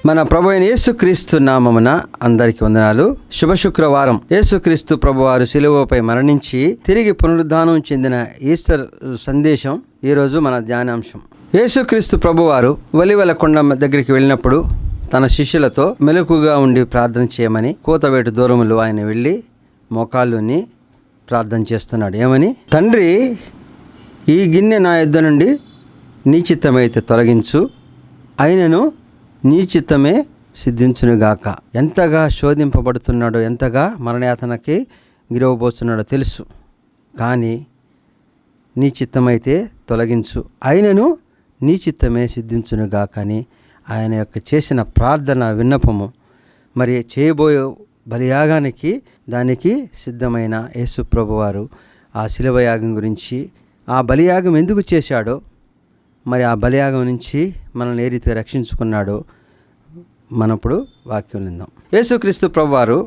మన ప్రభు అయిన యేసుక్రీస్తు నామమున అందరికి వందనాలు. శుభ శుక్రవారం. యేసుక్రీస్తు ప్రభువారు శిలువపై మరణించి తిరిగి పునరుద్ధానం చెందిన ఈస్టర్ సందేశం ఈరోజు మన ధ్యానాంశం. యేసుక్రీస్తు ప్రభువారు ఒలీవల కొండ దగ్గరికి వెళ్ళినప్పుడు తన శిష్యులతో మెలకుగా ఉండి ప్రార్థన చేయమని కూతవేటు దూరములు ఆయన వెళ్ళి మోకాళ్ళుని ప్రార్థన చేస్తున్నాడు. ఏమని? తండ్రి, ఈ గిన్నె నా యొద్ద నుండి నీ చిత్తమైతే తొలగించు, అయినను నీ చిత్తమే సిద్ధించునుగాక. ఎంతగా శోధింపబడుతున్నాడో, ఎంతగా మరణయాతనకి గిరవబోతున్నాడో తెలుసు. కానీ నీ చిత్తమైతే తొలగించు, అయినను నీ చిత్తమే సిద్ధించునుగాక అని ఆయన యొక్క చేసిన ప్రార్థన విన్నపము, మరి చేయబోయే బలియాగానికి దానికి సిద్ధమైన యేసు ప్రభువారు ఆ శిలువ యాగం గురించి, ఆ బలియాగం ఎందుకు చేశాడో, మరి ఆ బలియాగం నుంచి మనల్ని ఏ రీతిగా రక్షించుకున్నాడో మనప్పుడు వాక్యం విందాం. యేసుక్రీస్తు ప్రభువారు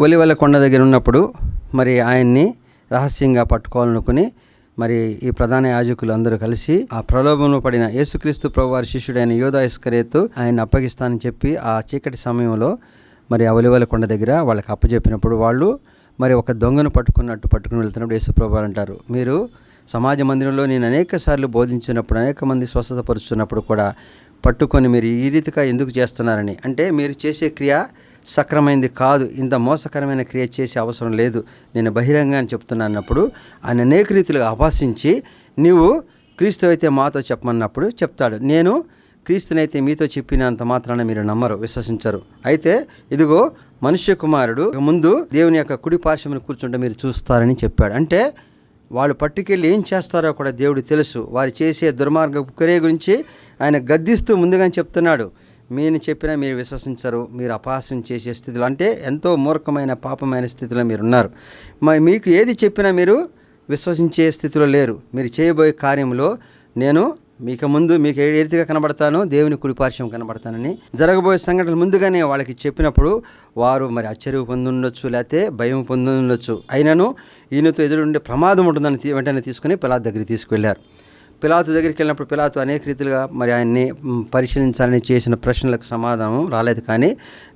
ఒలీవల కొండ దగ్గర ఉన్నప్పుడు మరి ఆయన్ని రహస్యంగా పట్టుకోవాలనుకుని మరి ఈ ప్రధాన యాజకులు అందరూ కలిసి ఆ ప్రలోభంలో పడిన యేసుక్రీస్తు ప్రభువారి శిష్యుడైన యూదా ఇస్కరియోతు ఆయన అప్పగిస్తానని చెప్పి ఆ చీకటి సమయంలో మరి ఆ ఒలీవల కొండ దగ్గర వాళ్ళకి అప్పచెప్పినప్పుడు వాళ్ళు మరి ఒక దొంగను పట్టుకుని వెళ్తున్నప్పుడు యేసు ప్రభువారు అంటారు, మీరు సమాజ మందిరంలో నేను అనేక సార్లు బోధించినప్పుడు, అనేక మంది స్వస్థత పరుస్తున్నప్పుడు కూడా పట్టుకొని మీరు ఈ రీతిగా ఎందుకు చేస్తున్నారని. అంటే మీరు చేసే క్రియ సక్రమైనది కాదు, ఇంత మోసకరమైన క్రియ చేసే అవసరం లేదు, నేను బహిరంగా అని చెప్తున్నాన్నప్పుడు ఆయన అనేక రీతిలుగా అపహసించి, నీవు క్రీస్తు అయితే మాతో చెప్పమన్నప్పుడు చెప్తాడు, నేను క్రీస్తునైతే మీతో చెప్పినంత మాత్రాన మీరు నమ్మరు, విశ్వసించరు. అయితే ఇదిగో మనుష్య కుమారుడు ముందు దేవుని యొక్క కుడి పార్శ్వమున కూర్చుంటే మీరు చూస్తారని చెప్పాడు. అంటే వాళ్ళు పట్టుకెళ్ళి ఏం చేస్తారో కూడా దేవుడు తెలుసు. వారు చేసే దుర్మార్గ క్రియ గురించి ఆయన గద్దిస్తూ ముందుగానే చెప్తున్నాడు, మీరు చెప్పినా మీరు విశ్వసించరు, మీరు అపహాస్యం చేసే స్థితిలో, అంటే ఎంతో మూర్ఖమైన పాపమైన స్థితిలో మీరు ఉన్నారు. మీకు ఏది చెప్పినా మీరు విశ్వసించే స్థితిలో లేరు. మీరు చేయబోయే కార్యంలో నేను మీకు ఏ రీతిగా కనబడతానో దేవుని కుడిపార్శ్వం కనబడతానని జరగబోయే సంఘటనలు ముందుగానే వాళ్ళకి చెప్పినప్పుడు వారు మరి ఆశ్చర్యం పొందుండొచ్చు, లేకపోతే భయం పొందుండొచ్చు. అయినను ఈయనతో ఎదురుండే ప్రమాదం ఉంటుందని వెంటనే తీసుకుని పిలాతు దగ్గరికి తీసుకువెళ్ళారు. పిలాతు దగ్గరికి వెళ్ళినప్పుడు పిలాతు అనేక రీతిలుగా మరి ఆయన్ని పరిశీలించాలని చేసిన ప్రశ్నలకు సమాధానం రాలేదు. కానీ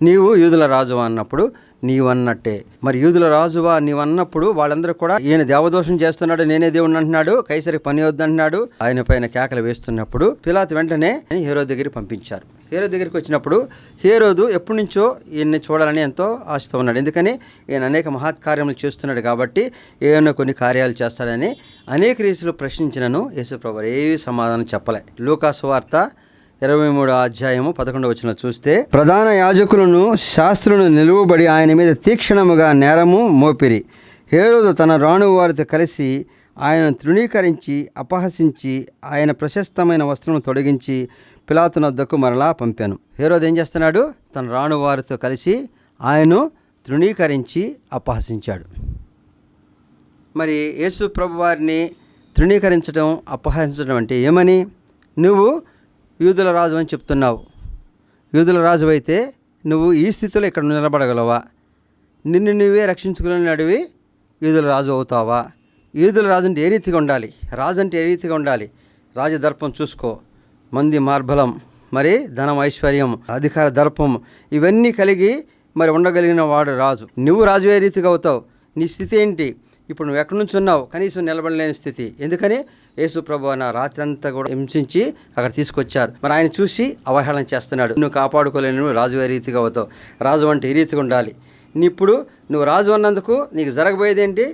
నీవు యూదుల రాజువా అన్నప్పుడు నీవన్నట్టే. మరి యూదుల రాజువా నీవన్నప్పుడు వాళ్ళందరూ కూడా ఈయన దేవదోషం చేస్తున్నాడు, నేనే దేవుడిని అంటున్నాడు, కైసరికి పని వద్దంటున్నాడు, ఆయన పైన కేకలు వేస్తున్నప్పుడు పిలాతు వెంటనే హేరోదు దగ్గరికి పంపించారు. హేరోదు దగ్గరికి వచ్చినప్పుడు హేరోదు ఎప్పటి నుంచో ఈయన్ని చూడాలని ఎంతో ఆశతో ఉన్నాడు. ఎందుకని ఈయన అనేక మహత్కార్యములు చేస్తున్నాడు కాబట్టి ఏమైనా కొన్ని కార్యాలు చేస్తాడని అనేక రీతిలో ప్రశ్నించినను యేసుప్రభువు ఏవి సమాధానం చెప్పలే. లూకా సువార్త 23వ అధ్యాయము 11వ వచనం చూస్తే, ప్రధాన యాజకులను శాస్త్రులను నిలువబడి ఆయన మీద తీక్షణముగా నేరము మోపిరి. హేరోదు తన రాణువు వారితో కలిసి ఆయనను తృణీకరించి అపహసించి ఆయన ప్రశస్తమైన వస్త్రము తొలగించి పిలాతు వద్దకు మరలా పంపాను. హేరోదు ఏం చేస్తున్నాడు? తన రాణువు వారితో కలిసి ఆయను తృణీకరించి అపహసించాడు. మరి యేసు ప్రభు వారిని తృణీకరించడం, అపహసించడం అంటే ఏమని? నువ్వు యూదుల రాజు అని చెప్తున్నావు. యూదుల రాజు అయితే నువ్వు ఈ స్థితిలో ఇక్కడ నిలబడగలవా? నిన్ను నువ్వే రక్షించుకుని అడివి యూదుల రాజు అవుతావా? యూదుల రాజు అంటే ఏ రీతిగా ఉండాలి? రాజు అంటే ఏ రీతిగా ఉండాలి? రాజదర్పం చూసుకో, మంది మార్బలం, మరి ధనం, ఐశ్వర్యం, అధికార దర్పం, ఇవన్నీ కలిగి మరి ఉండగలిగిన వాడు రాజు. నువ్వు రాజు ఏ రీతిగా అవుతావు? నీ స్థితి ఏంటి? ఇప్పుడు నువ్వు ఎక్కడి నుంచి ఉన్నావు? కనీసం నిలబడలేని స్థితి. ఎందుకని? యేసు ప్రభు నా రాత్రి అంతా కూడా హింసించి అక్కడ తీసుకొచ్చారు. మరి ఆయన చూసి అవహేళన చేస్తున్నాడు. నువ్వు కాపాడుకోలేని నువ్వు రాజు ఏ రీతిగా అవుతావు? రాజు అంటే ఈ రీతిగా ఉండాలి. ఇప్పుడు నువ్వు రాజు అన్నందుకు నీకు జరగబోయేది ఏంటి?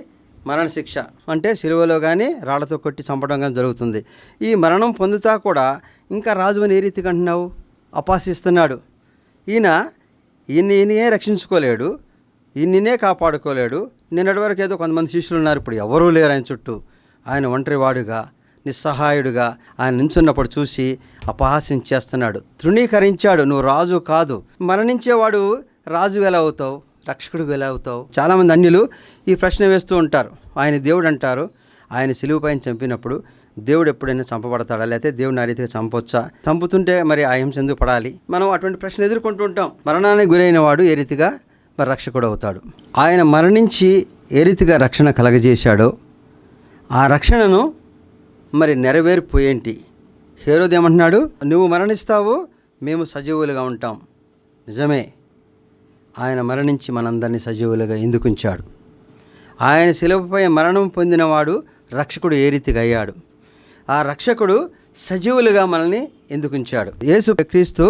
మరణ శిక్ష. అంటే సిలువలో కానీ రాళ్లతో కొట్టి చంపడం కానీ జరుగుతుంది. ఈ మరణం పొందుతా కూడా ఇంకా రాజు అని ఏ రీతిగా అంటున్నావు? అపహసిస్తున్నాడు. ఈయననే రక్షించుకోలేడు, ఈయననే కాపాడుకోలేడు. నిన్నటి వరకు ఏదో కొంతమంది శిష్యులు ఉన్నారు, ఇప్పుడు ఎవరూ లేరు ఆయన చుట్టూ. ఆయన ఒంటరివాడుగా, నిస్సహాయుడుగా ఆయన నించున్నప్పుడు చూసి అపహాస్యం చేస్తున్నాడు, తృణీకరించాడు. నువ్వు రాజు కాదు. మరణించేవాడు రాజు ఎలా అవుతావు? రక్షకుడు ఎలా అవుతావు? చాలామంది అన్యులు ఈ ప్రశ్న వేస్తూ ఉంటారు. ఆయన దేవుడు అంటారు. ఆయన సిలువ పైన చంపినప్పుడు దేవుడు ఎప్పుడైనా చంపబడతాడా? లేకపోతే దేవుడిని ఆ రీతిగా చంపొచ్చా? చంపుతుంటే మరి ఆ హింస ఎందుకు పడాలి? మనం అటువంటి ప్రశ్న ఎదుర్కొంటూ ఉంటాం. మరణానికి గురైన వాడు ఏ రీతిగా మరి రక్షకుడు అవుతాడు? ఆయన మరణించి ఏ రీతిగా రక్షణ కలగజేశాడో ఆ రక్షణను మరి నెరవేరిపోయేంటి? హేరోదు ఏమంటున్నాడు? నువ్వు మరణిస్తావు, మేము సజీవులుగా ఉంటాం. నిజమే, ఆయన మరణించి మనందరినీ సజీవులుగా ఎందుకుంచాడు. ఆయన శిలువపై మరణం పొందినవాడు రక్షకుడు ఏ రీతిగా అయ్యాడు. ఆ రక్షకుడు సజీవులుగా మనల్ని ఎందుకుంచాడు. యేసు క్రీస్తు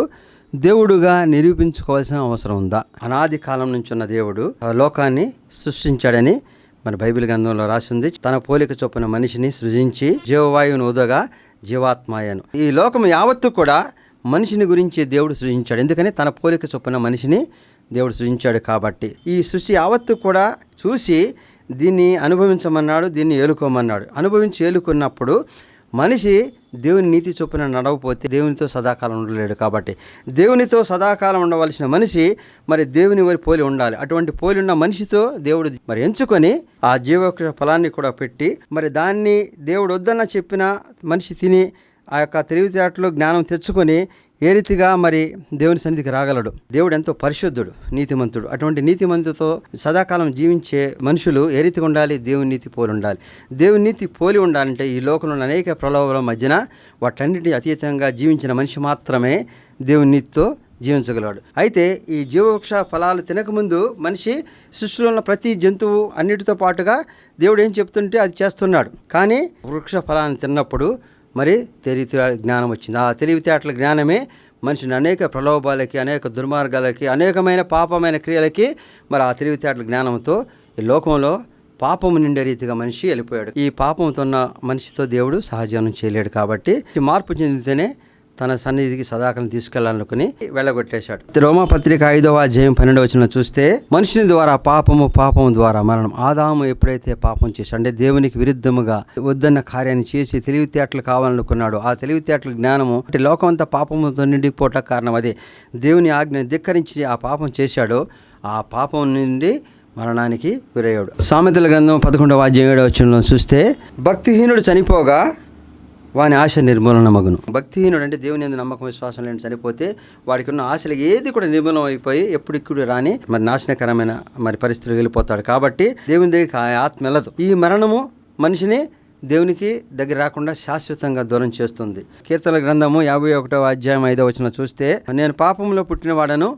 దేవుడుగా నిరూపించుకోవాల్సిన అవసరం ఉందా? అనాది కాలం నుంచి ఉన్న దేవుడు లోకాన్ని సృష్టించాడని మన బైబిల్ గ్రంథంలో రాసింది. తన పోలిక చొప్పున మనిషిని సృజించి జీవవాయువును ఊదగా జీవాత్మాయను. ఈ లోకం యావత్తు కూడా మనిషిని గురించి దేవుడు సృజించాడు. ఎందుకని తన పోలిక చొప్పున మనిషిని దేవుడు సృజించాడు కాబట్టి ఈ సృష్టి యావత్తు కూడా చూసి దీన్ని అనుభవించమన్నాడు, దీన్ని ఏలుకోమన్నాడు. అనుభవించి ఏలుకున్నప్పుడు మనిషి దేవుని నీతి చొప్పున నడవపోతే దేవునితో సదాకాలం ఉండలేడు. కాబట్టి దేవునితో సదాకాలం ఉండవలసిన మనిషి మరి దేవుని వారి పోలి ఉండాలి. అటువంటి పోలి ఉన్న మనిషితో దేవుడు మరి ఎంచుకొని ఆ జీవవృక్ష ఫలాన్ని కూడా పెట్టి మరి దాన్ని దేవుడు వద్దన్న చెప్పిన మనిషి తిని ఆ యొక్క తెలివితేటలు జ్ఞానం తెచ్చుకొని ఏ రీతిగా మరి దేవుని సన్నిధికి రాగలడు. దేవుడు ఎంతో పరిశుద్ధుడు, నీతిమంతుడు. అటువంటి నీతిమంతుతో సదాకాలం జీవించే మనుషులు ఏ రీతిగా ఉండాలి? దేవుని నీతి పోలి ఉండాలి. దేవుని నీతి పోలి ఉండాలంటే ఈ లోకంలో అనేక ప్రలోభాల మధ్యన వాటన్నిటి అతీతంగా జీవించిన మనిషి మాత్రమే దేవుని నీతితో జీవించగలడు. అయితే ఈ జీవవృక్ష ఫలాలు తినకముందు మనిషి సృష్టిలో ఉన్న ప్రతి జంతువు అన్నిటితో పాటుగా దేవుడు ఏం చెప్తుంటే అది చేస్తున్నాడు. కానీ వృక్ష ఫలాన్ని తిన్నప్పుడు మరి తెలివితేటల జ్ఞానం వచ్చింది. ఆ తెలివితేటల జ్ఞానమే మనిషిని అనేక ప్రలోభాలకి, అనేక దుర్మార్గాలకి, అనేకమైన పాపమైన క్రియలకి మరి ఆ తెలివితేటల జ్ఞానంతో ఈ లోకంలో పాపము నిండే రీతిగా మనిషి వెళ్ళిపోయాడు. ఈ పాపంతో ఉన్న మనిషితో దేవుడు సహజీవనం చేయలేడు. కాబట్టి మార్పు చెందితేనే తన సన్నిధికి సదాకాలం తీసుకెళ్లాలనుకుని వెళ్ళగొట్టేశాడు. రోమాపత్రిక 5వ అధ్యాయం 12వ వచనం చూస్తే మనుషుని ద్వారా పాపము ద్వారా మరణం. ఆదాము ఎప్పుడైతే పాపం చేశాడు అంటే దేవునికి విరుద్ధముగా వద్దన్న కార్యాన్ని చేసి తెలివితేటలు కావాలనుకున్నాడు. ఆ తెలివితేటల జ్ఞానము అంటే లోకం అంతా పాపముతో నిండిపోవట కారణం అదే. దేవుని ఆజ్ఞను ధిక్కరించి ఆ పాపం చేశాడు. ఆ పాపం నుండి మరణానికి గురయ్యాడు. సామెతల గ్రంథం 11వ అధ్యాయం 7వ వచనంలో చూస్తే భక్తిహీనుడు చనిపోగా వాని ఆశ నిర్మూలన మగును. భక్తిహీనుడు అంటే దేవుని యందు నమ్మకం విశ్వాసం లేని చనిపోతే వాడికి ఉన్న ఆశలు ఏది కూడా నిర్మూలన అయిపోయి ఎప్పుడిప్పుడు రాని మరి నాశనకరమైన మరి పరిస్థితులు వెళ్ళిపోతాడు. కాబట్టి దేవుని దగ్గరికి ఆ ఆత్మ వెళ్ళదు. ఈ మరణము మనిషిని దేవునికి దగ్గర రాకుండా శాశ్వతంగా దూరం చేస్తుంది. కీర్తనల గ్రంథము 51వ అధ్యాయం 5వ వచనం చూస్తే నేను పాపంలో పుట్టినవాడను,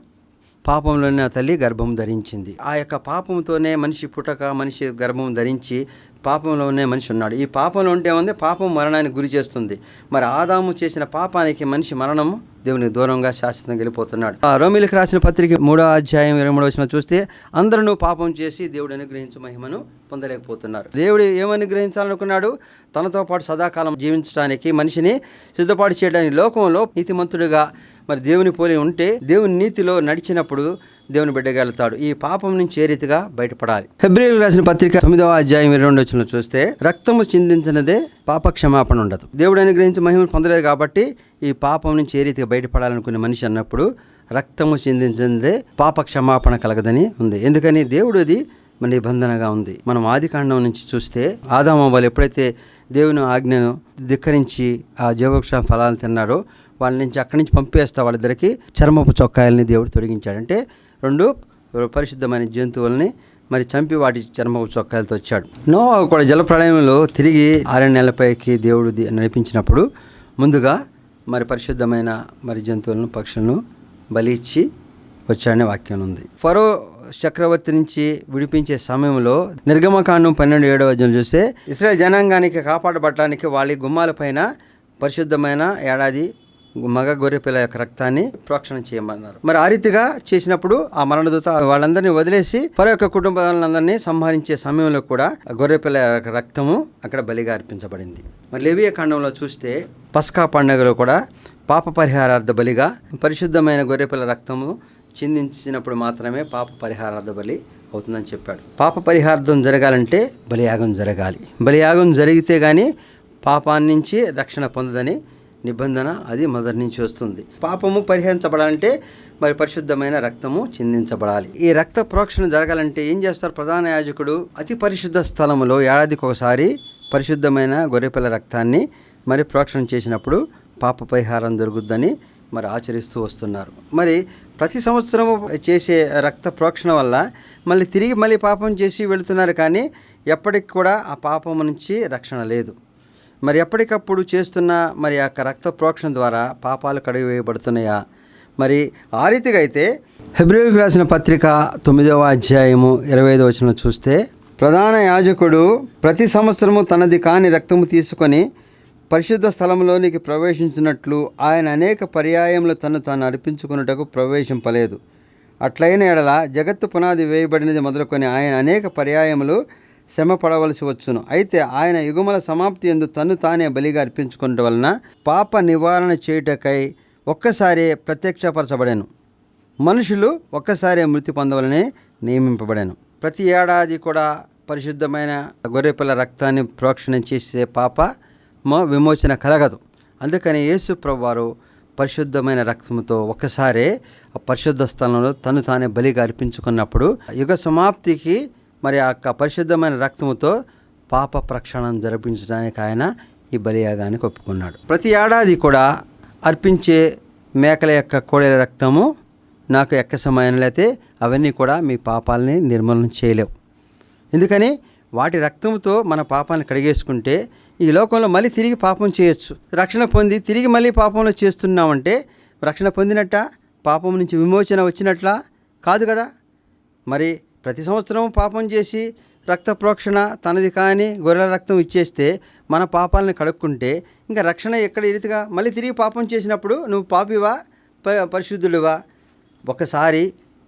పాపంలోనే నా తల్లి గర్భం ధరించింది. ఆ యొక్క పాపంతోనే మనిషి పుట్టక మనిషి గర్భం ధరించి పాపంలోనే మనిషి ఉన్నాడు. ఈ పాపంలో ఉంటే ఉంది పాపం మరణానికి గురి చేస్తుంది. మరి ఆదాము చేసిన పాపానికి మనిషి మరణము దేవునికి దూరంగా శాశ్వతంగా వెళ్ళిపోతున్నాడు. ఆ రోమీయులకు రాసిన పత్రిక 3వ అధ్యాయం 23వ వచనం చూస్తే అందరూ పాపం చేసి దేవుడు అనుగ్రహించు మహిమను పొందలేకపోతున్నారు. దేవుడు ఏమనుగ్రహించాలనుకున్నాడు? తనతో పాటు సదాకాలం జీవించడానికి మనిషిని సిద్ధపాటు చేయడానికి లోకంలో నీతిమంతుడిగా మరి దేవుని పోలి ఉంటే దేవుని నీతిలో నడిచినప్పుడు దేవుని బిడ్డగలుగుతాడు. ఈ పాపం నుంచి ఏ రీతిగా బయటపడాలి? హెబ్రీయులకు రాసిన పత్రిక 9వ అధ్యాయం 22వ వచనం చూస్తే రక్తము చిందించినదే పాప క్షమాపణ ఉండదు. దేవుడు అనుగ్రహించి మహిమను పొందలేదు కాబట్టి ఈ పాపం నుంచి ఏ రీతిగా బయటపడాలనుకునే మనిషి అన్నప్పుడు రక్తము చిందించినదే పాప క్షమాపణ కలగదని ఉంది. ఎందుకని దేవుడు అది మన నిబంధనగా ఉంది. మనం ఆదికాండం నుంచి చూస్తే ఆదాము వాళ్ళు ఎప్పుడైతే దేవుని ఆజ్ఞను ధిక్కరించి ఆ జీవవృక్ష ఫలాలు తిన్నారో వాళ్ళ నుంచి అక్కడి నుంచి పంపేస్తా వాళ్ళిద్దరికి చర్మపు చొక్కాయలని దేవుడు తొలగించాడు. అంటే 2 పరిశుద్ధమైన జంతువుల్ని మరి చంపి వాటి చర్మపు చొక్కాయలతో వచ్చాడు. నోవహు కూడా జలప్రళయంలో తిరిగి 6 నెలలపైకి దేవుడు నడిపించినప్పుడు ముందుగా మరి పరిశుద్ధమైన మరి జంతువులను పక్షులను బలి ఇచ్చి వచ్చాడనే వాక్యం ఉంది. ఫరో చక్రవర్తి నుంచి విడిపించే సమయంలో నిర్గమకాండం 12:7వ అధ్యాయం చూస్తే ఇశ్రాయేల్ జనాంగానికి కాపాడబడటానికి వాళ్ళ గుమ్మాల పైన పరిశుద్ధమైన ఏడాది మగ గొర్రెపిల్ల యొక్క రక్తాన్ని ప్రోక్షణ చేయమన్నారు. మరి ఆ రీతిగా చేసినప్పుడు ఆ మరణదూత వాళ్ళందరినీ వదిలేసి ఫరో యొక్క కుటుంబాలందరినీ సంహరించే సమయంలో కూడా గొర్రెపిల్ల యొక్క రక్తము అక్కడ బలిగా అర్పించబడింది. మరి లేవియ కాండంలో చూస్తే పస్కా పండుగలో కూడా పాప పరిహారార్థ బలిగా పరిశుద్ధమైన గొర్రెపిల్ల రక్తము చిందించినప్పుడు మాత్రమే పాప పరిహారార్థ బలి అవుతుందని చెప్పాడు. పాప పరిహార్థం జరగాలంటే బలియాగం జరగాలి. బలియాగం జరిగితే గానీ పాపాన్ని నుంచి రక్షణ పొందదని నిబంధన అది మొదటి నుంచి వస్తుంది. పాపము పరిహరించబడాలంటే మరి పరిశుద్ధమైన రక్తము చిందించబడాలి. ఈ రక్త ప్రోక్షణ జరగాలంటే ఏం చేస్తారు? ప్రధాన యాజకుడు అతి పరిశుద్ధ స్థలములో ఏడాదికి ఒకసారి పరిశుద్ధమైన గొర్రెపిల్ల రక్తాన్ని మరి ప్రోక్షణ చేసినప్పుడు పాప పరిహారం జరుగుద్దని మరి ఆచరిస్తూ వస్తున్నారు. మరి ప్రతి సంవత్సరము చేసే రక్త ప్రోక్షణ వల్ల మళ్ళీ పాపం చేసి వెళుతున్నారు. కానీ ఎప్పటికి కూడా ఆ పాపం నుంచి రక్షణ లేదు. మరి ఎప్పటికప్పుడు చేస్తున్న మరి ఆ రక్త ప్రోక్షణ ద్వారా పాపాలు కడిగివేయబడుతున్నాయా? మరి ఆ రీతిగా అయితే హెబ్రీయులకు రాసిన పత్రిక 9వ అధ్యాయము 25వ వచనం చూస్తే, ప్రధాన యాజకుడు ప్రతి సంవత్సరము తనది కాని రక్తము తీసుకొని పరిశుద్ధ స్థలంలోనికి ప్రవేశించినట్లు ఆయన అనేక పర్యాయములు తను తాను అర్పించుకున్నటకు ప్రవేశింపలేదు. అట్లయిన ఎడల జగత్తు పునాది వేయబడినది మొదలుకొని ఆయన అనేక పర్యాయములు శ్రమ పడవలసి వచ్చును. అయితే ఆయన యుగముల సమాప్తి యందు తను తానే బలిగా అర్పించుకున్నట వలన పాప నివారణ చేయుటకై ఒక్కసారి ప్రత్యక్షపరచబడెను. మనుషులు ఒక్కసారి మృతి పొందవలనే నియమింపబడాను. ప్రతి ఏడాది కూడా పరిశుద్ధమైన గొర్రెపిల్ల రక్తాన్ని ప్రోక్షణ చేసే పాప విమోచన కలగదు. అందుకని యేసు ప్రభువారు పరిశుద్ధమైన రక్తంతో ఒక్కసారే ఆ పరిశుద్ధ స్థలంలో తను తానే బలిగా అర్పించుకున్నప్పుడు యుగ సమాప్తికి మరి ఆ పరిశుద్ధమైన రక్తముతో పాప ప్రక్షాళన జరిపించడానికి ఆయన ఈ బలియాగానికి ఒప్పుకున్నాడు. ప్రతి ఏడాది కూడా అర్పించే మేకల యొక్క కోడెల రక్తము నాకు ఎక్కసమైనట్లయితే అవన్నీ కూడా మీ పాపాలని నిర్మూలన చేయలేవు. ఎందుకని వాటి రక్తంతో మన పాపాలను కడిగేసుకుంటే ఈ లోకంలో మళ్ళీ తిరిగి పాపం చేయొచ్చు. రక్షణ పొంది తిరిగి మళ్ళీ పాపంలో చేస్తున్నామంటే రక్షణ పొందినట్ట, పాపం నుంచి విమోచన వచ్చినట్లా కాదు కదా. మరి ప్రతి సంవత్సరం పాపం చేసి రక్త ప్రోక్షణ తనది కాని గొర్రెల రక్తం ఇచ్చేస్తే మన పాపాలను కడుక్కుంటే ఇంకా రక్షణ ఎక్కడ రీతిగా మళ్ళీ తిరిగి పాపం చేసినప్పుడు నువ్వు పాపివా పరిశుద్ధుడివా? ఒకసారి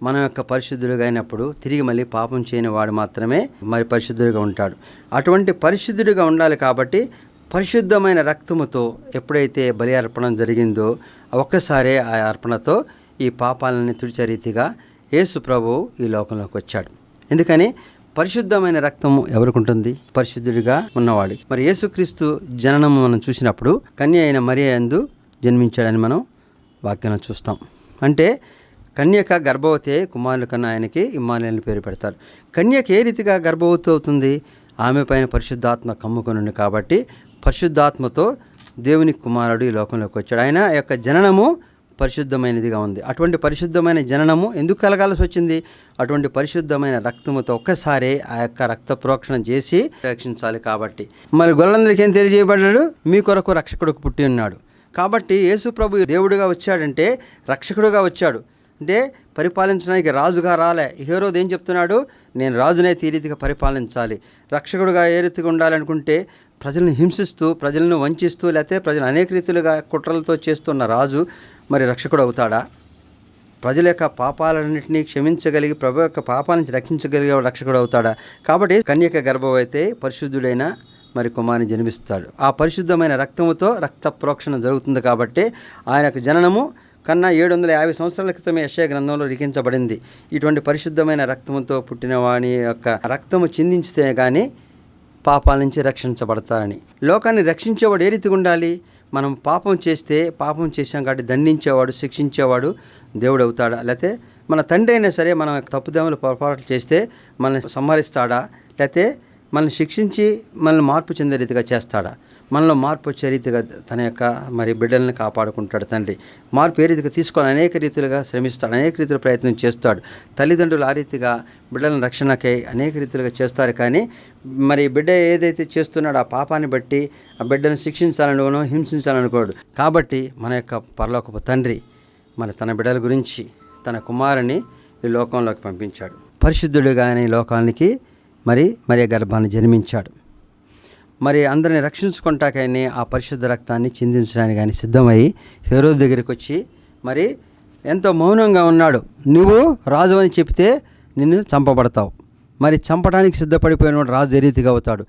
మనం యొక్క పరిశుద్ధుడిగా అయినప్పుడు తిరిగి మళ్ళీ పాపం చేయని వాడు మాత్రమే మరి పరిశుద్ధుడిగా ఉంటాడు. అటువంటి పరిశుద్ధుడిగా ఉండాలి కాబట్టి పరిశుద్ధమైన రక్తముతో ఎప్పుడైతే బలి అర్పణ జరిగిందో ఒక్కసారే ఆ అర్పణతో ఈ పాపాలని తుడిచే రీతిగా యేసు ప్రభువు ఈ లోకంలోకి వచ్చాడు. ఎందుకని పరిశుద్ధమైన రక్తము ఎవరికి ఉంటుంది? పరిశుద్ధుడిగా ఉన్నవాడికి. మరి యేసుక్రీస్తు జననము మనం చూసినప్పుడు కన్య అయిన మరియ యందు జన్మించాడని మనం వాక్యంలో చూస్తాం. అంటే కన్యక గర్భవతి కుమారుల కన్నా ఆయనకి ఇమ్మానుయేలు పేరు పెడతారు. కన్యక ఏ రీతిగా గర్భవతి అవుతుంది? ఆమె పైన పరిశుద్ధాత్మ కమ్ముకొనుంది కాబట్టి పరిశుద్ధాత్మతో దేవుని కుమారుడు ఈ లోకంలోకి వచ్చాడు. ఆయన యొక్క జననము పరిశుద్ధమైనదిగా ఉంది. అటువంటి పరిశుద్ధమైన జననము ఎందుకు కలగాల్సి వచ్చింది? అటువంటి పరిశుద్ధమైన రక్తముతో ఒక్కసారి ఆ యొక్క రక్త ప్రోక్షణ చేసి రక్షించాలి కాబట్టి. మరి గొల్లందరికీ ఏం తెలియజేయబడ్డాడు? మీ కొరకు రక్షకుడు పుట్టి ఉన్నాడు. కాబట్టి యేసు ప్రభు దేవుడిగా వచ్చాడంటే రక్షకుడుగా వచ్చాడు. అంటే పరిపాలించడానికి రాజుగా రాలే. హేరోదు ఏం చెప్తున్నాడు? నేను రాజునైతే ఈ రీతిగా పరిపాలించాలి. రక్షకుడుగా ఏ రీతిగా ఉండాలనుకుంటే ప్రజలను హింసిస్తూ, ప్రజలను వంచిస్తూ, లేకపోతే ప్రజలు అనేక రీతులుగా కుట్రలతో చేస్తున్న రాజు మరి రక్షకుడు అవుతాడా? ప్రజల యొక్క పాపాలన్నింటినీ క్షమించగలిగి ప్రభు యొక్క పాపాల నుంచి రక్షించగలిగే రక్షకుడు అవుతాడా? కాబట్టి కన్యక గర్భవతి పరిశుద్ధుడైన మరి కుమారుని జన్మిస్తాడు. ఆ పరిశుద్ధమైన రక్తముతో రక్త ప్రోక్షణ జరుగుతుంది. కాబట్టి ఆయన యొక్క జననము కన్నా 750 సంవత్సరాల క్రితమే యెషయా గ్రంథంలో లిఖించబడింది. ఇటువంటి పరిశుద్ధమైన రక్తముతో పుట్టిన వాని యొక్క రక్తము చిందించితే కానీ పాపాల నుంచి రక్షించబడతారని. లోకాన్ని రక్షించేవాడు ఏ రీతిగా ఉండాలి? మనం పాపం చేస్తే పాపం చేసాం కాబట్టి దండించేవాడు, శిక్షించేవాడు దేవుడు అవుతాడా? లేకపోతే మన తండ్రి అయినా సరే మనం తప్పుదోవలు పొరపాట్లు చేస్తే మనల్ని సంహరిస్తాడా? లేకపోతే మనల్ని శిక్షించి మనల్ని మార్పు చెందే రీతిగా చేస్తాడా? మనలో మార్పు వచ్చే రీతిగా తన యొక్క మరి బిడ్డలను కాపాడుకుంటాడు తండ్రి. మార్పు ఏ రీతిగా తీసుకొని అనేక రీతిలుగా శ్రమిస్తాడు, అనేక రీతిలో ప్రయత్నం చేస్తాడు. తల్లిదండ్రులు ఆ రీతిగా బిడ్డలను రక్షణకై అనేక రీతిలుగా చేస్తారు. కానీ మరి బిడ్డ ఏదైతే చేస్తున్నాడో ఆ పాపాన్ని బట్టి ఆ బిడ్డను శిక్షించాలనుకోనో హింసించాలనుకోడు. కాబట్టి మన యొక్క పరలోకపు తండ్రి మరి తన బిడ్డల గురించి తన కుమారుని ఈ లోకంలోకి పంపించాడు. పరిశుద్ధుడుగా ఆయన ఈ లోకానికి మరి గర్భాన్ని జన్మించాడు. మరి అందరిని రక్షించుకుంటాకని ఆ పరిశుద్ధ రక్తాన్ని చిందించడానికి ఆయన సిద్ధమై హేరోదు దగ్గరికి వచ్చి మరి ఎంతో మౌనంగా ఉన్నాడు. నువ్వు రాజు అని చెప్తే నిన్ను చంపబడతావు. మరి చంపడానికి సిద్ధపడిపోయిన వాడు రాజు ఏ రీతిగా అవుతాడు?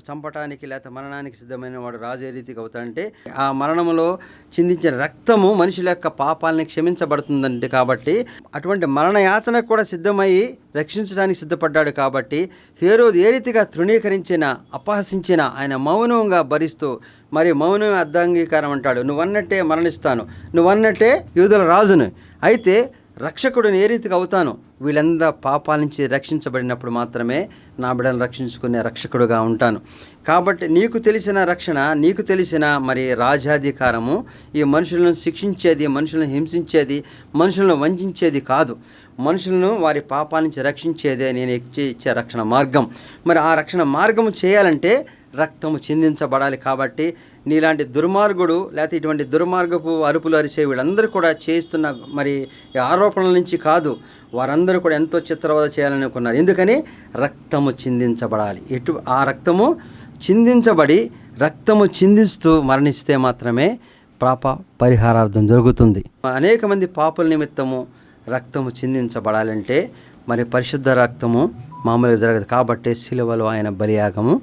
చంపటానికి లేకపోతే మరణానికి సిద్ధమైన వాడు రాజు ఏ రీతిగా అవుతాడంటే ఆ మరణంలో చిందించిన రక్తము మనుషుల యొక్క పాపాలని క్షమించబడుతుందంటే కాబట్టి అటువంటి మరణయాతనకు కూడా సిద్ధమయ్యి రక్షించడానికి సిద్ధపడ్డాడు. కాబట్టి హేరోదు ఏ రీతిగా తృణీకరించిన, అపహసించిన ఆయన మౌనంగా భరిస్తూ మరి మౌనం అర్ధాంగీకారం అంటాడు. నువ్వన్నట్టే మరణిస్తాను, నువ్వన్నట్టే యూదుల రాజును, అయితే రక్షకుడిని ఏ రీతిగా అవుతాను? వీళ్ళందరూ పాపాల నుంచి రక్షించబడినప్పుడు మాత్రమే నా బిడ్డను రక్షించుకునే రక్షకుడుగా ఉంటాను. కాబట్టి నీకు తెలిసిన రక్షణ, నీకు తెలిసిన మరి రాజ్యాధికారము ఈ మనుషులను శిక్షించేది, మనుషులను హింసించేది, మనుషులను వంచేది కాదు. మనుషులను వారి పాపాల నుంచి రక్షించేదే నేను ఇచ్చే రక్షణ మార్గం. మరి ఆ రక్షణ మార్గం చేయాలంటే రక్తము చిందించబడాలి. కాబట్టి నీలాంటి దుర్మార్గుడు లేకపోతే ఇటువంటి దుర్మార్గపు అరుపులు అరిసే వీళ్ళందరూ కూడా చేస్తున్న మరి ఆరోపణల నుంచి కాదు, వారందరూ కూడా ఎంతో చిత్రవద చేయాలనుకున్నారు. ఎందుకని రక్తము చిందించబడాలి. ఆ రక్తము చిందించబడి రక్తము చిందిస్తూ మరణిస్తే మాత్రమే పాప పరిహారార్థం జరుగుతుంది. అనేక మంది పాపుల నిమిత్తము రక్తము చిందించబడాలంటే మరి పరిశుద్ధ రక్తము మామూలుగా జరగదు. కాబట్టి శిలువలో ఆయన బలియాగము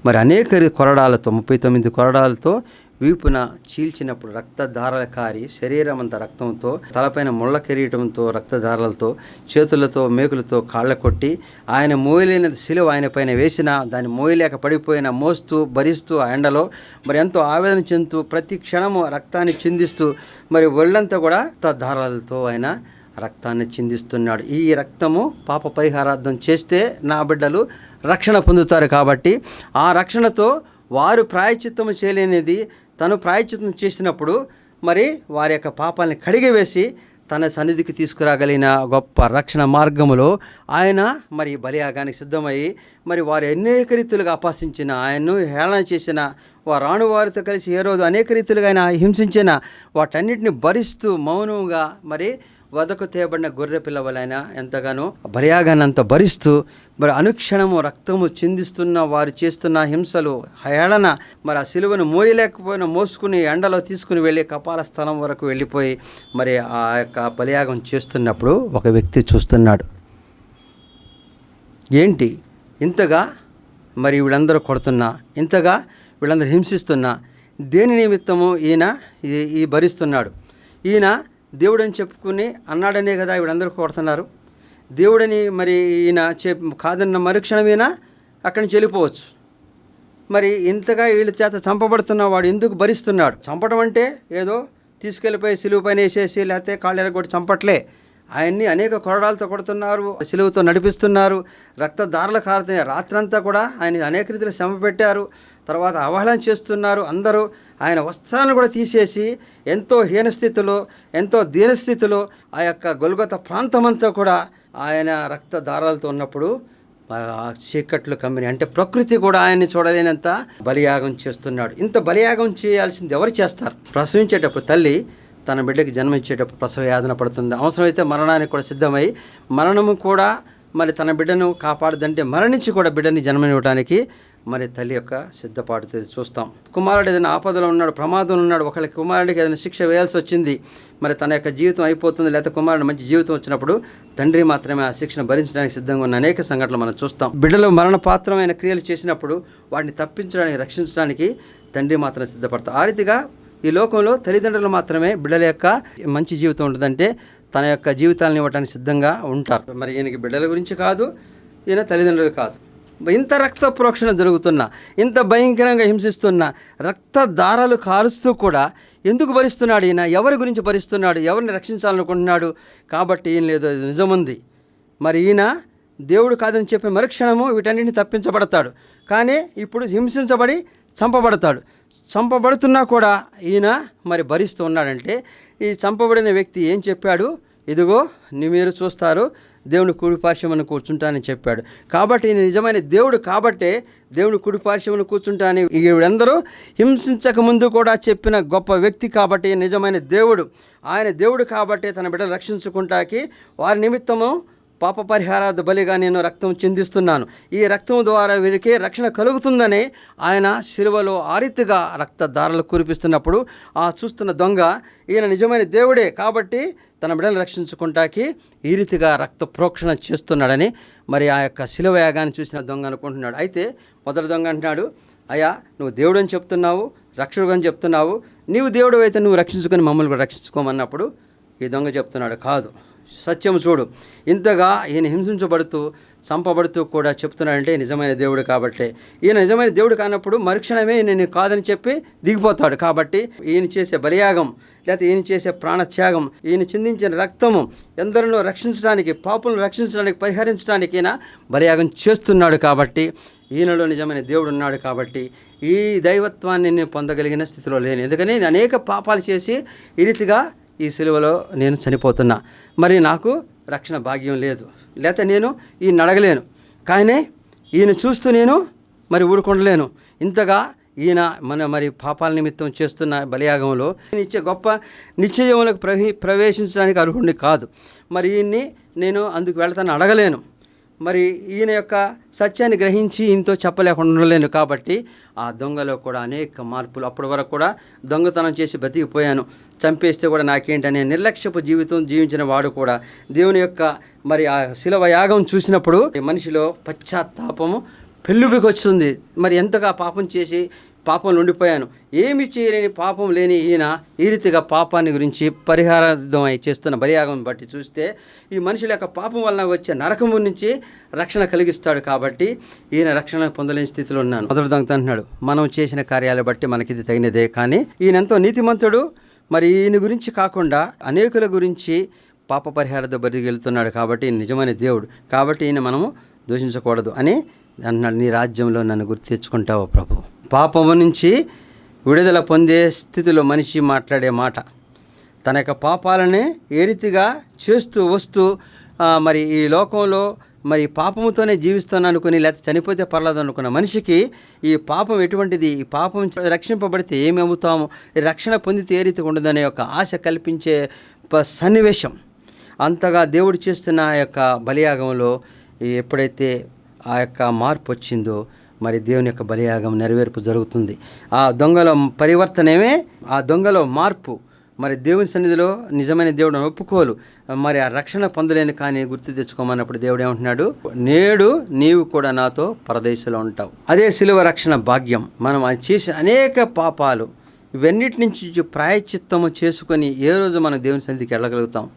మరి అనేక కొరడాలతో 39 కొరడాలతో వీపున చీల్చినప్పుడు రక్తధారల కారి శరీరం అంతా రక్తంతో, తలపైన ముళ్ళ కిరీటంతో రక్తధారలతో, చేతులతో మేకులతో కాళ్ళ కొట్టి ఆయన మోయలేని శిలువ ఆయన పైన వేసిన దాన్ని మోయలేక పడిపోయిన మోస్తూ భరిస్తూ ఆ ఎండలో మరి ఎంతో ఆవేదన చెందుతూ ప్రతి క్షణము రక్తాన్ని చిందిస్తూ మరి ఒళ్ళంతా కూడా రక్తధారలతో ఆయన రక్తాన్ని చిందిస్తున్నాడు. ఈ రక్తము పాప పరిహారార్థం చేస్తే నా బిడ్డలు రక్షణ పొందుతారు. కాబట్టి ఆ రక్షణతో వారు ప్రాయశ్చిత్తము చేయలేనిది తను ప్రాయశ్చిత్తం చేసినప్పుడు మరి వారి యొక్క పాపాలని కడిగివేసి తన సన్నిధికి తీసుకురాగలిగిన గొప్ప రక్షణ మార్గములో ఆయన మరి బలియాగానికి సిద్ధమయ్యి మరి వారు అనేక రీతులుగా అపహసించిన, ఆయన్ను హేళన చేసిన, వారు రాణువారితో కలిసి ఏ రోజు అనేక రీతులుగా ఆయన హింసించిన వాటన్నిటిని భరిస్తూ మౌనంగా మరి వదకు తేబడిన గొర్రె పిల్లవలైన ఎంతగానో బలియాగాన్ని అంత భరిస్తూ మరి అనుక్షణము రక్తము చిందిస్తున్న వారు చేస్తున్న హింసలు హేళన మరి ఆ సిలువను మోయలేకపోయినా మోసుకుని ఎండలో తీసుకుని వెళ్ళి కపాల స్థలం వరకు వెళ్ళిపోయి మరి ఆ యొక్క బలియాగం చేస్తున్నప్పుడు ఒక వ్యక్తి చూస్తున్నాడు. ఏంటి ఇంతగా మరి వీళ్ళందరూ కొడుతున్నా, ఇంతగా వీళ్ళందరూ హింసిస్తున్నా దేని నిమిత్తము ఈయన ఈ భరిస్తున్నాడు? ఈయన దేవుడని చెప్పుకుని అన్నాడనే కదా వీళ్ళందరూ కొడుతున్నారు. దేవుడని మరి ఈయన కాదన్న మరుక్షణం ఈయన అక్కడి నుంచి వెళ్ళిపోవచ్చు. మరి ఇంతగా వీళ్ళ చేత చంపబడుతున్న వాడు ఎందుకు భరిస్తున్నాడు? చంపడం అంటే ఏదో తీసుకెళ్ళిపోయి సిలువ పైన వేసేసి లేకపోతే కాళ్ళు ఎరగొట్టి చంపట్లే. ఆయన్ని అనేక కొరడాలతో కొడుతున్నారు, సిలువతో నడిపిస్తున్నారు, రక్తధారలు కారుతున్నాయి. రాత్రంతా కూడా ఆయన అనేక రీతిలో శ్రమ పెట్టారు. తర్వాత అవహేళన చేస్తున్నారు. అందరూ ఆయన వస్త్రాలను కూడా తీసేసి ఎంతో హీనస్థితిలో, ఎంతో దీనస్థితిలో ఆ యొక్క గొల్గొతా ప్రాంతమంతా కూడా ఆయన రక్తధారాలతో ఉన్నప్పుడు చీకట్లు కమ్మిని అంటే ప్రకృతి కూడా ఆయన్ని చూడలేనంత బలియాగం చేస్తున్నాడు. ఇంత బలియాగం చేయాల్సింది ఎవరు చేస్తారు? ప్రసవించేటప్పుడు తల్లి తన బిడ్డకి జన్మించేటప్పుడు ప్రసవ యాతన పడుతుంది. అవసరమైతే మరణానికి కూడా సిద్ధమై మరణము కూడా మరి తన బిడ్డను కాపాడదంటే మరణించి కూడా బిడ్డని జన్మనివ్వడానికి మరి తల్లి యొక్క సిద్ధపాటు చూస్తాం. కుమారుడు ఏదైనా ఆపదలో ఉన్నాడు, ప్రమాదంలో ఉన్నాడు, ఒకళ్ళకి కుమారుడికి ఏదైనా శిక్ష వేయాల్సి వచ్చింది, మరి తన యొక్క జీవితం అయిపోతుంది, లేకపోతే కుమారుడు మంచి జీవితం వచ్చినప్పుడు తండ్రి మాత్రమే ఆ శిక్షను భరించడానికి సిద్ధంగా ఉన్న అనేక సంఘటనలు మనం చూస్తాం. బిడ్డలు మరణపాత్రమైన క్రియలు చేసినప్పుడు వాటిని తప్పించడానికి, రక్షించడానికి తండ్రి మాత్రమే సిద్ధపడతారు. ఆ రీతిగా ఈ లోకంలో తల్లిదండ్రులు మాత్రమే బిడ్డల యొక్క మంచి జీవితం ఉంటుందంటే తన యొక్క జీవితాలను ఇవ్వడానికి సిద్ధంగా ఉంటారు. మరి ఈయనకి బిడ్డల గురించి కాదు, ఈయన తల్లిదండ్రులు కాదు. ఇంత రక్త ప్రోక్షణ జరుగుతున్నా, ఇంత భయంకరంగా హింసిస్తున్న, రక్తధారలు కారుస్తూ కూడా ఎందుకు భరిస్తున్నాడు ఈయన? ఎవరి గురించి భరిస్తున్నాడు? ఎవరిని రక్షించాలనుకుంటున్నాడు? కాబట్టి ఈయన లేదు నిజముంది. మరి ఈయన దేవుడు కాదని చెప్పి మరుక్షణము వీటన్నిటిని తప్పించబడతాడు. కానీ ఇప్పుడు హింసించబడి చంపబడతాడు. చంపబడుతున్నా కూడా ఈయన మరి భరిస్తూ ఉన్నాడంటే ఈ చంపబడిన వ్యక్తి ఏం చెప్పాడు? ఇదిగో మీరు చూస్తారు, దేవుని కుడిపార్శ్వమున కూర్చుంటానని చెప్పాడు. కాబట్టి ఈయన నిజమైన దేవుడు కాబట్టే దేవుని కుడిపార్శ్వమున కూర్చుంటానని వీళ్ళందరూ హింసించక ముందు కూడా చెప్పిన గొప్ప వ్యక్తి. కాబట్టి నిజమైన దేవుడు, ఆయన దేవుడు కాబట్టే తన బిడ్డలు రక్షించుకుంటాకి వారి నిమిత్తము పాప పరిహారార్థ బలిగా నేను రక్తం చిందిస్తున్నాను, ఈ రక్తం ద్వారా వీరికి రక్షణ కలుగుతుందని ఆయన శిలువలో ఆ రీతిగా రక్తధారలు కురిపిస్తున్నప్పుడు ఆ చూస్తున్న దొంగ ఈయన నిజమైన దేవుడే కాబట్టి తన బిడ్డలు రక్షించుకుంటాకి ఈ రీతిగా రక్త ప్రోక్షణ చేస్తున్నాడని మరి ఆ యొక్క శిలువ యాగాన్ని చూసిన దొంగ అనుకుంటున్నాడు. అయితే మొదటి దొంగ అంటున్నాడు, అయ్యా నువ్వు దేవుడు అని చెప్తున్నావు, రక్షకుడు అని చెప్తున్నావు, నీవు దేవుడు అయితే నువ్వు రక్షించుకొని మమ్మల్ని కూడా రక్షించుకోమన్నప్పుడు ఈ దొంగ చెప్తున్నాడు, కాదు సత్యం చూడు, ఇంతగా ఈయన హింసించబడుతూ చంపబడుతూ కూడా చెప్తున్నాడంటే నిజమైన దేవుడు కాబట్టే. ఈయన నిజమైన దేవుడు కానప్పుడు మరుక్షణమే నేను కాదని చెప్పి దిగిపోతాడు. కాబట్టి ఈయన చేసే బలియాగం లేకపోతే ఈయన చేసే ప్రాణత్యాగం, ఈయన చిందించిన రక్తము ఎందరినో రక్షించడానికి, పాపులను రక్షించడానికి, పరిహరించడానికి ఈయన బలియాగం చేస్తున్నాడు. కాబట్టి ఈయనలో నిజమైన దేవుడు ఉన్నాడు. కాబట్టి ఈ దైవత్వాన్ని నేను పొందగలిగిన స్థితిలో లేను. ఎందుకని నేను అనేక పాపాలు చేసి ఈ రీతిగా ఈ సిలువలో నేను చనిపోతున్నా, మరి నాకు రక్షణ భాగ్యం లేదు, లేకపోతే నేను ఈయన అడగలేను. కానీ ఈయన చూస్తూ నేను మరి ఊరుకుండలేను. ఇంతగా ఈయన మరి పాపాల నిమిత్తం చేస్తున్న బలియాగంలో ఇచ్చే గొప్ప నిశ్చయములకు ప్రవేశించడానికి అర్హుడిని కాదు. మరి ఈయన్ని నేను అందుకు వెళ్తాను అడగలేను. మరి ఈయన యొక్క సత్యాన్ని గ్రహించి ఈయనతో చెప్పలేకుండా ఉండలేను. కాబట్టి ఆ దొంగలో కూడా అనేక మార్పులు. అప్పటి వరకు కూడా దొంగతనం చేసి బతికిపోయాను, చంపేస్తే కూడా నాకేంటనే నిర్లక్ష్యపు జీవితం జీవించిన వాడు కూడా దేవుని యొక్క మరి ఆ శిలువ యాగం చూసినప్పుడు మనిషిలో పశ్చాత్తాపము పెళ్ళుబికి వస్తుంది. మరి ఎంతగా పాపం చేసి పాపంలో ఉండిపోయాను, ఏమి చేయలేని పాపం లేని ఈయన ఈ రీతిగా పాపాన్ని గురించి పరిహారార్థం చేస్తున్న బలియాగం బట్టి చూస్తే ఈ మనుషుల యొక్క పాపం వలన వచ్చే నరకము నుంచి రక్షణ కలిగిస్తాడు. కాబట్టి ఈయన రక్షణ పొందలేని స్థితిలో ఉన్నాను. మొదటి దొంగ అంటున్నాడు, మనం చేసిన కార్యాలు బట్టి మనకిది తగినదే. కానీ ఈయన ఎంతో నీతిమంతుడు. మరి ఈయన గురించి కాకుండా అనేకుల గురించి పాప పరిహారంతో బతికెళ్తున్నాడు. కాబట్టి ఈయన నిజమైన దేవుడు. కాబట్టి ఈయన మనము దూషించకూడదు అని అన్నాడు. నీ రాజ్యంలో నన్ను గుర్తు తెచ్చుకుంటావు ప్రభు. పాపము నుంచి విడుదల పొందే స్థితిలో మనిషి మాట్లాడే మాట, తన యొక్క పాపాలని ఏ రీతిగా చేస్తూ వస్తూ మరి ఈ లోకంలో మరి పాపముతోనే జీవిస్తాను అనుకుని, లేకపోతే చనిపోతే పర్లేదు అనుకున్న మనిషికి ఈ పాపం ఎటువంటిది, ఈ పాపం రక్షింపబడితే ఏమి అవుతాము, రక్షణ పొందితే ఏ రీతిగా ఉండదనే ఒక ఆశ కల్పించే సన్నివేశం. అంతగా దేవుడు చేస్తున్న ఆ యొక్క బలియాగంలో ఎప్పుడైతే ఆ యొక్క మార్పు వచ్చిందో మరి దేవుని యొక్క బలియాగం నెరవేర్పు జరుగుతుంది. ఆ దొంగలో పరివర్తనమే ఆ దొంగలో మార్పు. మరి దేవుని సన్నిధిలో నిజమైన దేవుడు ఒప్పుకోలు, మరి ఆ రక్షణ పొందలేని కానీ గుర్తు తెచ్చుకోమన్నప్పుడు దేవుడు ఏమంటున్నాడు, నేడు నీవు కూడా నాతో పరదేశంలో ఉంటావు. అదే శిలువ రక్షణ భాగ్యం. మనం చేసిన అనేక పాపాలు ఇవన్నిటి నుంచి ప్రాయశ్చిత్తము చేసుకొని ఏ రోజు మనం దేవుని సన్నిధికి వెళ్ళగలుగుతాం?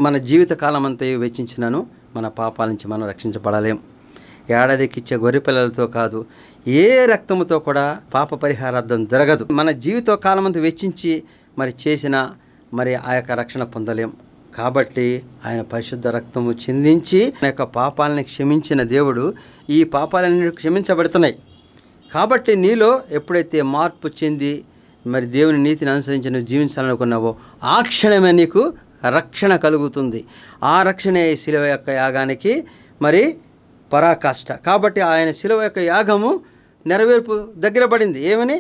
మన జీవిత కాలం అంతా వెచ్చించినాను మన పాపాల నుంచి మనం రక్షించబడలేం. ఏడాదికి ఇచ్చే గొర్రె పిల్లలతో కాదు, ఏ రక్తముతో కూడా పాప పరిహారార్థం జరగదు. మన జీవిత కాలం అంతా వెచ్చించి మరి చేసిన మరి ఆ యొక్క రక్షణ పొందలేం. కాబట్టి ఆయన పరిశుద్ధ రక్తము చిందించి ఆ యొక్క పాపాలని క్షమించిన దేవుడు ఈ పాపాలన్నీ క్షమించబడుతున్నాయి. కాబట్టి నీలో ఎప్పుడైతే మార్పు చెంది మరి దేవుని నీతిని అనుసరించి నువ్వు జీవించాలనుకున్నావో ఆ క్షణమే నీకు రక్షణ కలుగుతుంది. ఆ రక్షణే శిలువ యొక్క యాగానికి మరి పరాకాష్ట. కాబట్టి ఆయన శిలువ యొక్క యాగము నెరవేర్పు దగ్గర పడింది. ఏమని?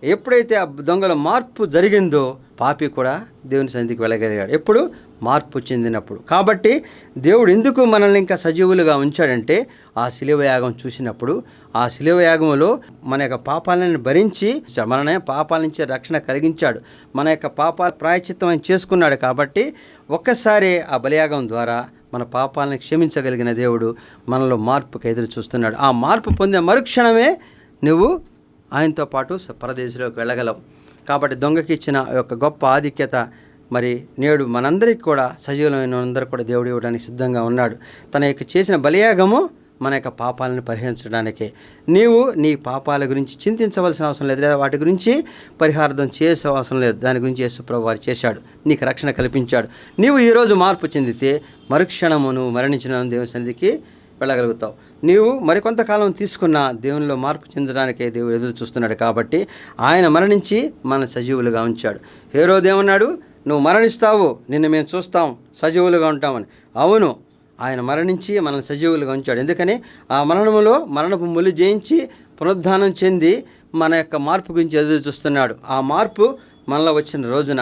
ఎప్పుడైతే ఆ దొంగల మార్పు జరిగిందో పాపి కూడా దేవుని సన్నిధికి వెళ్ళగలిగాడు. ఎప్పుడు? మార్పు చెందినప్పుడు. కాబట్టి దేవుడు ఎందుకు మనల్ని ఇంకా సజీవులుగా ఉంచాడంటే ఆ శిలువ యాగం చూసినప్పుడు, ఆ శిలువ యాగంలో మన యొక్క పాపాలను భరించి మన పాపాల నుంచి రక్షణ కలిగించాడు. మన యొక్క పాపాల ప్రాయశ్చిత్తం చేసుకున్నాడు. కాబట్టి ఒక్కసారి ఆ బలియాగం ద్వారా మన పాపాలను క్షమించగలిగిన దేవుడు మనలో మార్పుకు ఎదురు చూస్తున్నాడు. ఆ మార్పు పొందే మరుక్షణమే నువ్వు ఆయనతో పాటు పరదేశంలోకి వెళ్ళగలవు. కాబట్టి దొంగకి ఇచ్చిన యొక్క గొప్ప ఆధిక్యత మరి నేడు మనందరికీ కూడా సజీవులమైన అందరూ కూడా దేవుడు ఇవ్వడానికి సిద్ధంగా ఉన్నాడు. తన యొక్క చేసిన బలియాగము మన యొక్క పాపాలను పరిహరించడానికే. నీవు నీ పాపాల గురించి చింతించవలసిన అవసరం లేదు, లేదా వాటి గురించి పరిహారం చేసే అవసరం లేదు. దాని గురించి యేసు ప్రభువు వారు చేశాడు, నీకు రక్షణ కల్పించాడు. నీవు ఈరోజు మార్పు చెందితే మరుక్షణము నువ్వు మరణించిన దేవుని సన్నిధికి వెళ్ళగలుగుతావు. నీవు మరికొంతకాలం తీసుకున్న దేవునిలో మార్పు చెందడానికే దేవుడు ఎదురు చూస్తున్నాడు. కాబట్టి ఆయన మరణించి మన సజీవులుగా ఉంచాడు. హేరోదు ఏమన్నాడు? నువ్వు మరణిస్తావు, నిన్ను మేము చూస్తాం, సజీవులుగా ఉంటామని. అవును, ఆయన మరణించి మనల్ని సజీవులుగా ఉంచాడు. ఎందుకని? ఆ మరణములో మరణపు ముళ్ళు జయించి పునరుద్ధానం చెంది మన యొక్క మార్పు గురించి ఎదురు చూస్తున్నాడు. ఆ మార్పు మనలో వచ్చిన రోజున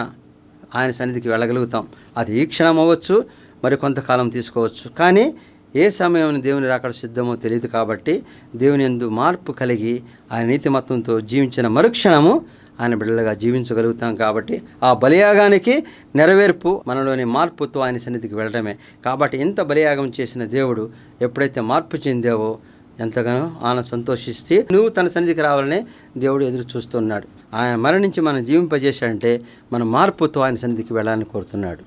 ఆయన సన్నిధికి వెళ్ళగలుగుతాం. అది ఈ క్షణం అవ్వచ్చు, మరి కొంతకాలం తీసుకోవచ్చు. కానీ ఏ సమయం దేవుని రాకడ సిద్ధమో తెలియదు. కాబట్టి దేవుని యందు మార్పు కలిగి ఆయన నీతిమత్వంతో జీవించిన మరుక్షణము ఆయన బిడ్డలుగా జీవించగలుగుతాం. కాబట్టి ఆ బలియాగానికి నెరవేర్పు మనలోని మార్పుతో ఆయన సన్నిధికి వెళ్ళడమే. కాబట్టి ఇంత బలియాగం చేసిన దేవుడు ఎప్పుడైతే మార్పు చెందావో ఎంతగానో ఆయన సంతోషిస్తే నువ్వు తన సన్నిధికి రావాలని దేవుడు ఎదురు చూస్తున్నాడు. ఆయన మరణించి మనం జీవింపజేశాడంటే మన మార్పుతో ఆయన సన్నిధికి వెళ్ళాలని కోరుతున్నాడు.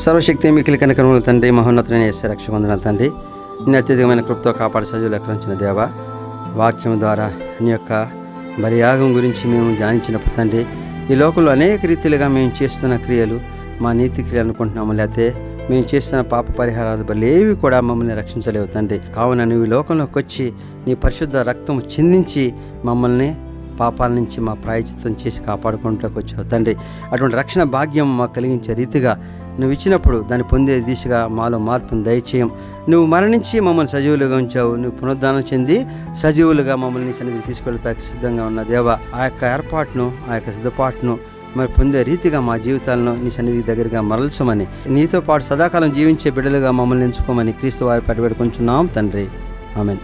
సర్వశక్తి మికిలి కనికరముల తండ్రి, మహోన్నతుడైన యేసు రక్షక వందనాలు తండ్రి. నీ అత్యధికమైన కృపతో కాపాడు సజీవులు ఎక్కడించిన దేవ, వాక్యం ద్వారా నీ యొక్క బలియాగం గురించి మేము ధ్యానించినప్పుడు తండ్రి, ఈ లోకంలో అనేక రీతిలుగా మేము చేస్తున్న క్రియలు మా నీతి క్రియలు అనుకుంటున్నాము, లేకపోతే మేము చేస్తున్న పాప పరిహారాలు బలి ఏవి కూడా మమ్మల్ని రక్షించలేవు తండ్రి. కావున నువ్వు ఈ లోకంలోకి వచ్చి నీ పరిశుద్ధ రక్తం చిందించి మమ్మల్ని పాపాల నుంచి మా ప్రాయశ్చిత్తం చేసి కాపాడుకుంటూకి వచ్చావు తండ్రి. అటువంటి రక్షణ భాగ్యం మాకు కలిగించే రీతిగా నువ్వు ఇచ్చినప్పుడు దాన్ని పొందే దిశగా మాలో మార్పును దయచేయం. నువ్వు మరణించి మమ్మల్ని సజీవులుగా ఉంచావు. నువ్వు పునరుద్ధానం చెంది సజీవులుగా మమ్మల్ని నీ సన్నిధికి తీసుకెళ్తానికి సిద్ధంగా ఉన్న దేవా, ఆ యొక్క ఏర్పాటును, ఆ యొక్క సిద్ధపాటును మరి పొందే రీతిగా మా జీవితాలను నీ సన్నిధి దగ్గరగా మరల్చమని, నీతో పాటు సదాకాలం జీవించే బిడ్డలుగా మమ్మల్ని ఎంచుకోమని క్రీస్తు వారి పెట్టుబడుకుంటున్నాం తండ్రి. ఆమేన్.